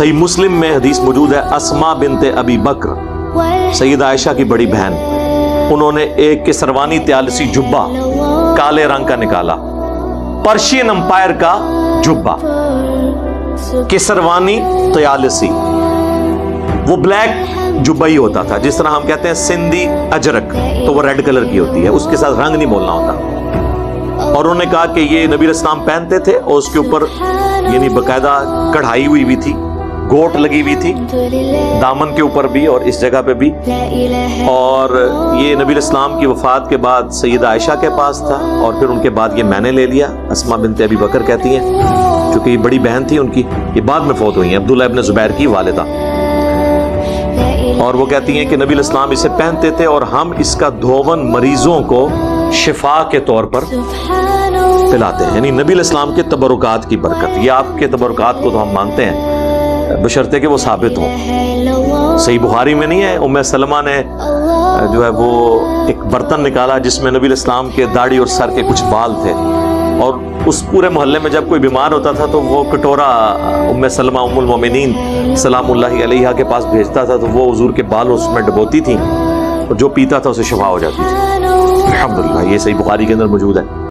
صحیح مسلم میں حدیث موجود ہے، اسما بنت ابی بکر سیدہ عائشہ کی بڑی بہن، انہوں نے ایک کسروانی طیالسی جبہ کالے رنگ کا نکالا، پرشین امپائر کا جبہ، کسروانی طیالسی، وہ بلیک جبہ ہی ہوتا تھا، جس طرح ہم کہتے ہیں سندھی اجرک تو وہ ریڈ کلر کی ہوتی ہے، اس کے ساتھ رنگ نہیں بولنا ہوتا۔ اور انہوں نے کہا کہ یہ نبی علیہ السلام پہنتے تھے اور اس کے اوپر یعنی باقاعدہ کڑھائی ہوئی تھی، گوٹ لگی ہوئی تھی دامن کے اوپر بھی اور اس جگہ پہ بھی، اور یہ نبی علیہ السلام کی وفات کے بعد سیدہ عائشہ کے پاس تھا، اور پھر ان کے بعد یہ میں نے لے لیا، اسما بنت ابی بکر کہتی ہیں، چونکہ یہ بڑی بہن تھی ان کی، یہ بعد میں فوت ہوئی ہیں، عبداللہ ابن زبیر کی والدہ، اور وہ کہتی ہیں کہ نبی علیہ السلام اسے پہنتے تھے اور ہم اس کا دھون مریضوں کو شفا کے طور پر پلاتے ہیں، یعنی نبی علیہ السلام کے تبرکات کی برکت، یہ آپ کے تبرکات کو تو ہم مانتے ہیں بشرطے کہ وہ ثابت ہوں۔ صحیح بخاری میں نہیں ہے، ام سلمہ نے جو ہے وہ ایک برتن نکالا جس میں نبی علیہ السلام کے داڑھی اور سر کے کچھ بال تھے، اور اس پورے محلے میں جب کوئی بیمار ہوتا تھا تو وہ کٹورا ام سلمہ ام المومنین سلام اللہ علیہا کے پاس بھیجتا تھا، تو وہ حضور کے بال اس میں ڈبوتی تھیں اور جو پیتا تھا اسے شفا ہو جاتی تھی۔ الحمدللہ یہ صحیح بخاری کے اندر موجود ہے۔